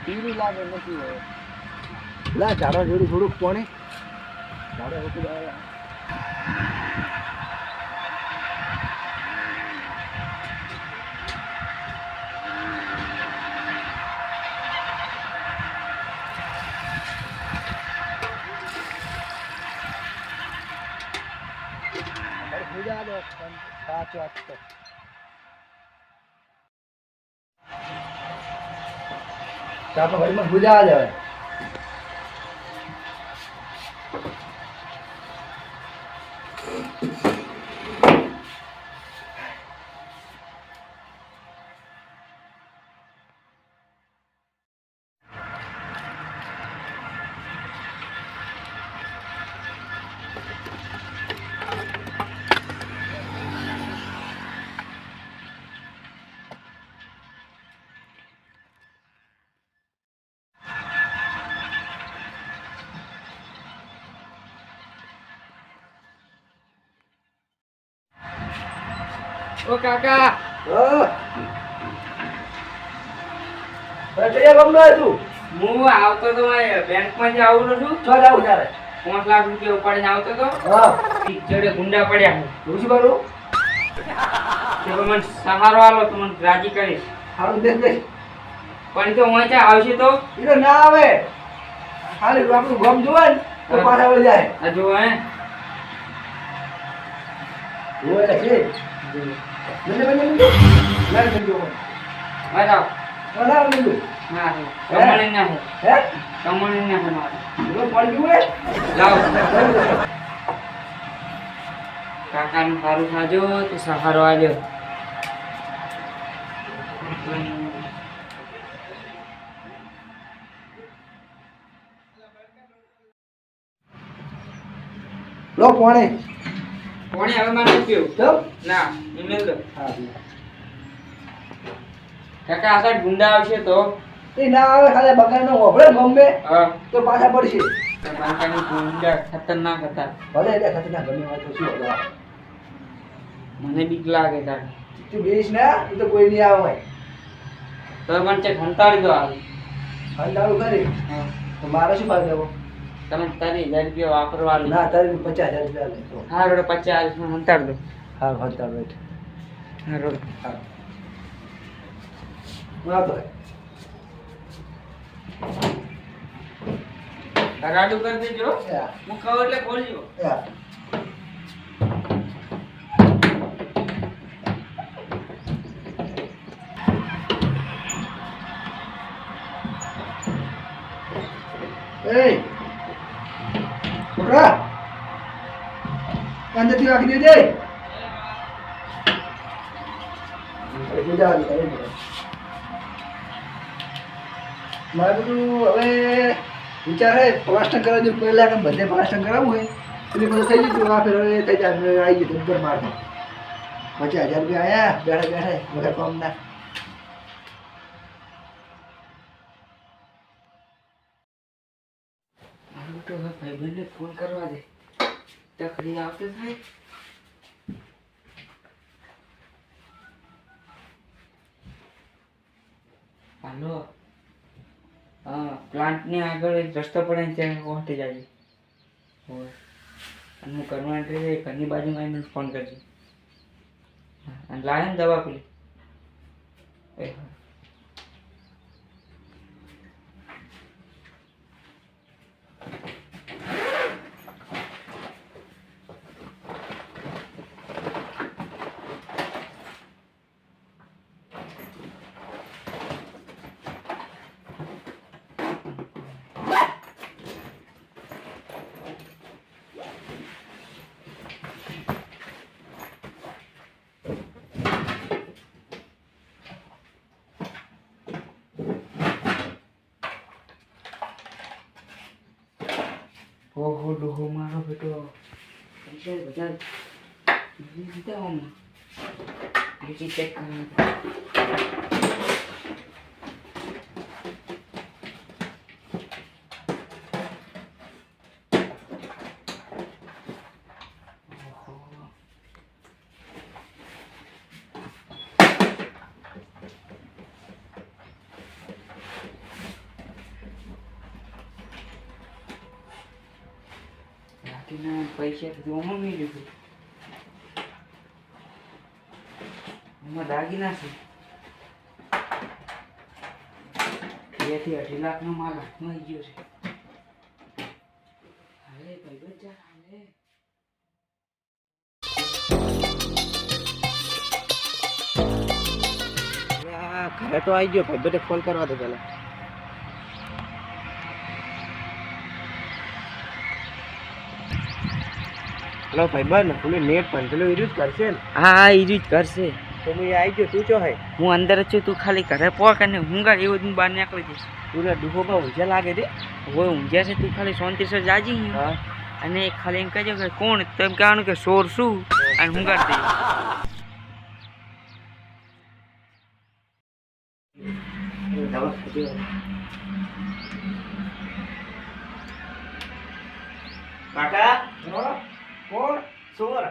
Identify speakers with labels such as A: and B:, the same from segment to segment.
A: પીરી લાગે નથી હવે લા ઝાડા જોડું થોડુંક પાણી ઝાડા હોતું આવે મજા દો સાચો આપતો ચાપા ઘરમાં ગુજા આ જાય
B: ઓ કાકા હું આવતો તો બેંકમાં જે આવું છું તારે 5 લાખ રૂપિયા ઉપાડીને આવતો તો જોડે ગુંડા પડ્યા
A: શું કરું
B: મને સહારો આલો તો મને રાજી કરીશ
A: સારું દેખ દેખ
B: પણ તો હું ત્યાં આવશે તો
A: એ તો ના આવે ખાલી આપણું ગમ જોવે ને તો પાછા વળી જાય
B: આ જો હે
A: જોવે એટલે કે મને ના સમજો
B: બતાવ
A: ના સમજો
B: ના કમણી ના
A: હે
B: કમણી ના મારે
A: બોલો પડી ગયું હે
B: લાવ કાકાનું સારું થાજો તો સહારો આલ્યો
A: લો પાણી
B: કોણે હવે મારે પીવું
A: તો
B: ના ઈમેલ દો
A: હા
B: કાકા આ સાઈડ ગુંડા આવશે તો
A: એ ના આવે ખાલી બગાડનો ઓભળે ગમે
B: હા
A: તો પાછા પડશે
B: કાકાની ગુંડા ખતરનાક હતા
A: ભલે એટલે ખતરનાક ગમે હોય તો શું હતા
B: મને બીક લાગે તાર
A: તું બેસ ને એ તો કોઈ નહીં આવે
B: તો મને ચેક હંતાડી દો હાલ
A: અંદાડું કરી
B: હા
A: તો મારે શું ફાયદો દેવો
B: તમે તારી 1000 રૂપિયા વાપરવા લો
A: ના તારે 50,000 રૂપિયા લેતો
B: હા રોડ 50 માં હંતાડ દો
A: હા ભરતા બેઠ
B: હા રોડ
A: હા ના તો
B: રાડુ કરી દેજો
A: યા
B: હું કહું એટલે ખોલજો
A: યા Hey! Pura! Kan jadi lagi dia. Ada juga lagi tadi. મારે બધું હવે વિચાર હે પ્લાસ્ટર કરાવી દઉં પહેલાં કે બધે પ્લાસ્ટર કરાવવું હોય એટલે બધું થઈ ગયું આ ફેર હવે થઈ જાય આવી ગયું ઉપર મારમાં 50,000 રૂપિયા આયા બેઠા બેઠા વગર કામના
B: તો ભાઈબંધને ફોન કરવા દે તકડી આવતો થાય હાલો પ્લાન્ટની આગળ એક રસ્તો પડે ને ત્યાં પહોંચી જાય હોય અને હું કરવા એટલે ઘરની બાજુમાં એને ફોન કરજો અને લાવે ને દવા પેલી એ હા ઓહો ડોહો મારો બેટો પૈસા બધા દીધા હમણાં બીજી ચેક કરવાનું પૈસા બધું ઓમાં મેળ્યું છે. એમાં દાગીના છે. 2 થી 2.5 લાખનો માલ હાથમાં આવી ગયો છે. હાલે ભાઈ જા હાલે.
A: ઘરે તો આવી ગયો ભાઈ, બધે ફોન કરવા દો પેલા. હેલો ભાઈ બન, પેલું નેટ પણ પેલું યુઝ કરશે ને?
B: હા એ જ કરશે.
A: તો હું આવી ગયો, તું ચો હે?
B: હું અંદર જ છું, તું ખાલી ઘરે પોક અને હું ગાડી એવું જ બહાર નીકળી જઈશ.
A: તું ડૂબો ઊંઝા લાગે છે.
B: હવે ઊંઘ્યા છે, તું ખાલી શાંતિસર જાજી.
A: હા.
B: અને ખાલી એમ કહેજો કે કોણ, તો એમ કહેવાનું કે સોર શું, અને હું કાઢી દઈશ.
A: કાકા કોણ? સોર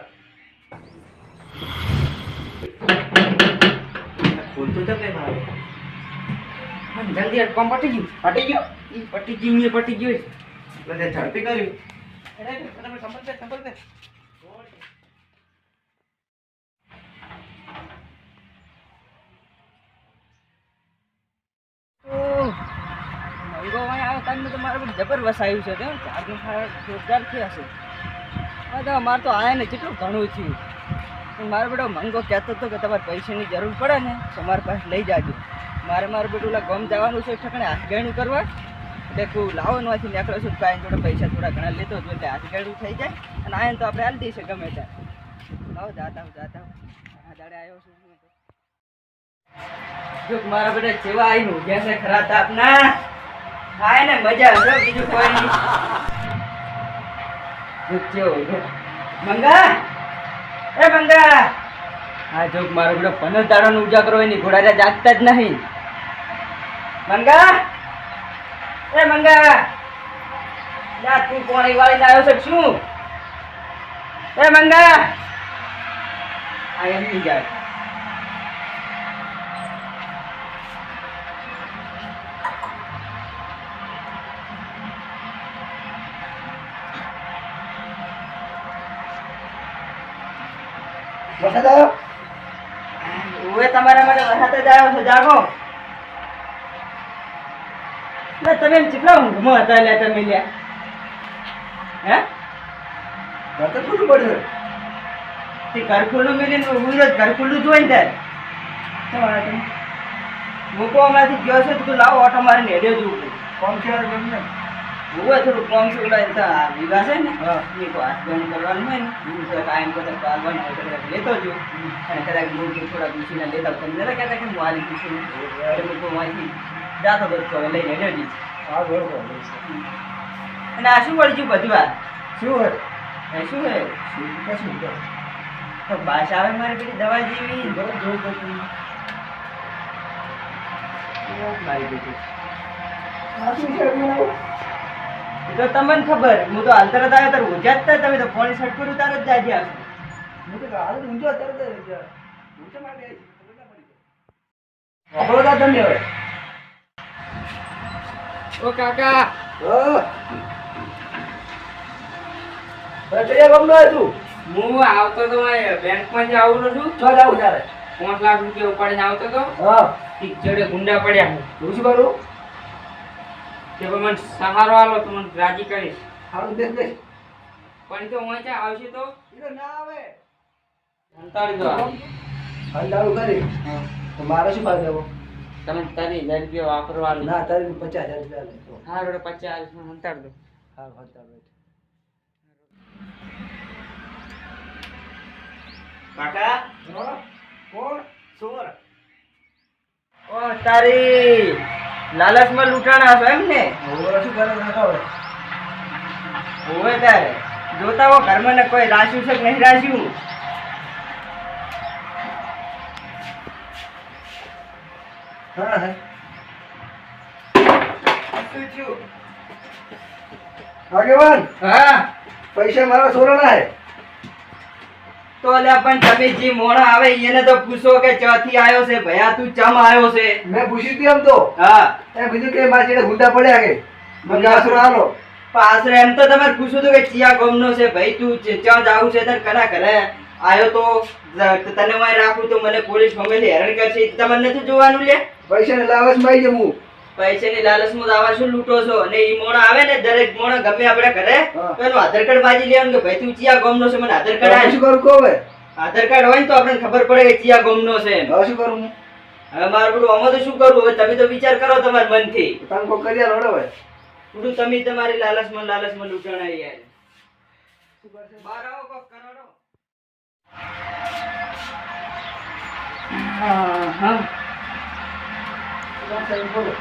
A: ખોલતું તો કઈ મારે.
B: જલ્દી યાર, કોમ પટી ગયું.
A: ફાટી ગયો.
B: ઈ પટી ગયું, એ પટી ગયું.
A: એટલે તે ઝડપી કર્યું.
B: સંભળ દે. જબર વસાયું છે, ચાર્જિંગ જોરદાર થયા છે. હા તો મારે તો આયા ને કેટલું ઘણું થયું. પણ મારો બેટો મંગો કહેતો હતો કે તમારે પૈસાની જરૂર પડે ને તો મારી પાસે લઈ જાજો. મારું બેટું ઓલા ગામ જવાનું છે, ઠકણે હાથગાયણું કરવા. એટલે તું લાવો નવાથી નીકળો છું, કાંઈ જોડે પૈસા થોડા ઘણા લેતો જ એટલે હાથગાયણું થઈ જાય. અને આયને તો આપણે હાલ દઈશું ગમે ત્યાં. લાવો જાતા આ દાડે આવ્યો છું જો મારા બેટા જેવા આવીને ઉગ્યા છે ખરા તાપના. આય ને મજા આવશે, બીજું કોઈ નહીં. મંગા, એ મંગા. હા જો મારો બેટો 15 દાડાનો ઉજાગરો એની ઘોડા જાગતા જ નહીં. મંગા, એ મંગા, જા તું પાણી વાળીને આવ્યો છે શું? એ મંગા, આ એમ નહીં જાય.
A: વરસાદ આવ્યો?
B: ઓવે તમારા માટે વરસાદ જ આવ્યો છે, જાગો. ના તમે એમ કેટલા ઊંઘમાં હતા લે તમે લ્યા? હે?
A: વરસાદ ખુલ્લું પડ્યું.
B: તે ઘર ખુલ્લું મિલીને હું રોજ ઘર ખુલ્લું જોઈને ત્યારે
A: શું આવે તમે?
B: મૂકો હમણાંથી ગયો છે તો તું લાવો ઓટો મારીને હેડ્યો જવું પડે.
A: કોમ છે તમને?
B: હોય થોડું કોમ છે ઓલા વિવાહ છે ને
A: હા.
B: એ તો હાથ બંધ કરવાનું હોય ને તો કાયમ બધા પાલવાનું હોય કદાચ લેતો જો. અને કદાચ મૂળ થોડા પૂછીને લેતા તમે જરા કહેતા કે હું આલી પૂછીને એટલે મૂકો અહીંથી જાતો બધો હવે લઈને હેડ્યો જઈશ.
A: હા બરોબર.
B: અને આ શું વળી ગયું બધું આ?
A: શું હોય?
B: એ શું હે?
A: કશું નહીં.
B: તો બાસ આવે મારી પેલી દવા જેવી
A: બરોબર જોઈ પડતું.
B: મારી બેટી
A: આ શું છે એવું?
B: એ તો તમને ખબર, હું તો હાલ તરત આવ્યો ત્યારે ઊંઝા જ હતા, તમે તો ફોન શર્ટ કર્યું તાર જ જાજી આવશે.
A: હું તો હાલ ઊંઝો તરત જ ઊંચો માટે આવી. ખબર ના પડી. વાપરો તા તમે હવે.
B: ઓ કાકા,
A: હા. અરે કયા ગામનો આવ્યો તું?
B: હું આવતો તો બેંકમાંથી આવું છું.
A: ચો જાવ તારે.
B: 5 લાખ રૂપિયા ઉપાડીને આવતો તો
A: હા.
B: ઠીક જોડે ગુંડા પડ્યા.
A: હું શું કરું?
B: તે પણ મને સહારો આલો તો મને રાજી કરીશ.
A: હારું દેખ દેખ.
B: પણ તો હું ત્યાં આવશે તો
A: ઈ તો ના આવે.
B: અંતાડી દો.
A: અંધારું કરી. તો મારે શું ફાયદો દેવો?
B: તમે તારી 1000 રૂપિયા વાપરવાનું.
A: ના તારે 50,000 રૂપિયા લે.
B: હા રોડે 50 અંતાડી દો.
A: હા અંધારું.
B: કાકા,
A: કોણ? સોર.
B: ઓ તારી લાલચમાં લૂંટાણા છો એમ ને?
A: ઓરો શું કરે ના ખબર.
B: હોવે તારે જોતા હો ઘરમાં ને કોઈ રાશ્યું છે કે નહીં રાશ્યું?
A: હા હા.
B: શું થયું?
A: આગેવાન
B: હા
A: પૈસા મારા સોરાના હે.
B: તો અલ્યા પણ તમે જે મોણા આવે એને તો પૂછો કે ચાથી આવ્યો છે ભયા, તું ચમ આવ્યો છે?
A: મેં પૂછ્યું તું એમ તો.
B: હા
A: એ બીજું કે મારા ચેડે ગુંડા પડ્યા કે મને આસરો આલો.
B: પાછળ એમ તો તમારે પૂછ્યું હતું કે ચિયા ગામનો છે ભાઈ, તું ક્યાં જાવું છે તને કના ઘરે આવ્યો તો તને વાય રાખું તો મને પોલીસ ગમેથી હેરાન કરશે, એ તમને નથી જોવાનું લે.
A: પૈસાની લાલચમાં આવી જાઉં હું.
B: પૈસાની લાલચમાં તો આવા શું લૂંટો છો? અને ઈ મોણા આવે ને દરેક મોણા ગમે આપણે ઘરે
A: હા.
B: તો એનું આધાર કાર્ડ બાજી લેવાનું કે ભાઈ તું ચિયા ગામનો છે, મને આધાર કાર્ડ
A: હવે
B: આપ.
A: શું કરું કહો હવે?
B: આધાર કાર્ડ હોય ને તો આપણને ખબર પડે કે ચિયા ગામનો છે એમ.
A: હવે શું કરું હું?
B: હવે મારું બધું આમાં તો શું કરવું? હવે તમે તો વિચાર કરો તમારા મનથી.
A: તમે કોઈ કરી આલો હવે.
B: બધું તમે તમારી લાલચમાં લૂંટણા યાર. બહાર આવો કોક કરાડો. હા
A: બોલો.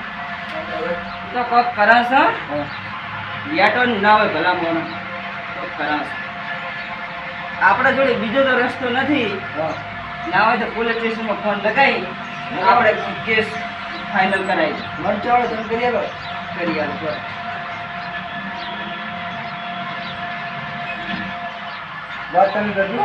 B: તો કોક કરાશ
A: હા.
B: યાટોનું ના હોય ભલા મોણો કોક કરાશ. આપણા જોડે બીજો તો રસ્તો નથી.
A: હા.
B: ના હોય તો પોલીસ સ્ટેશનમાં ફોન લગાવી આપણે કેસ ફાઇનલ કરાવી
A: મન ચાલો તમે કરી આલો.
B: કરી આલો.
A: વાત તમે કરજો.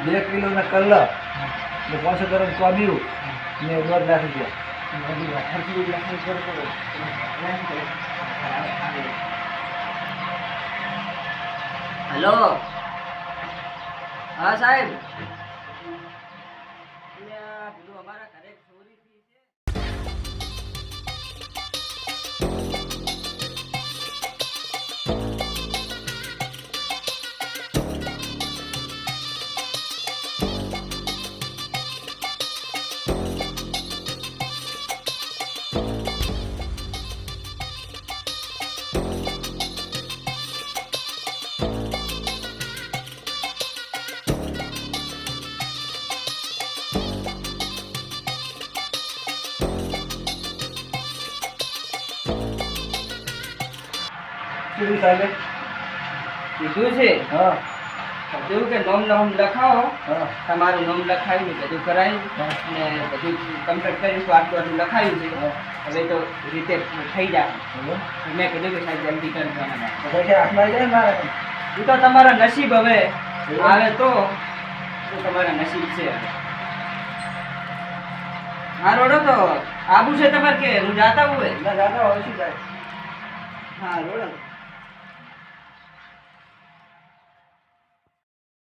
A: બે કિલો ના કલ્લા ને 500 ગ્રામ કોબીયું ને 1.5 લાખ રૂપિયા.
B: હેલો, હા સાહેબ. અમારા ઘરે ચોરી થઈ છે.
A: શું સાહેબ?
B: કીધું છે
A: હા.
B: કીધું કે નામ લખાવો.
A: હા.
B: તમારું નામ લખાવ્યું, બધું કરાયું
A: હા.
B: અને બધું કમ્પ્લીટ કર્યું તો આટલું લખાયું છે.
A: હા.
B: હવે તો રીતે થઈ જાય.
A: બોલો.
B: મેં કીધું કે સાહેબ જલ્દી કરવાના.
A: તો પૈસા હાથમાં આવી જાય ને મારા?
B: એ તો તમારા નસીબ હવે આવે તો તમારા નસીબ છે. હા રોડો તો આબુ છે તમારે કે હું જાતા હોય?
A: ના જાતા હોય શું થાય?
B: હા રોડો.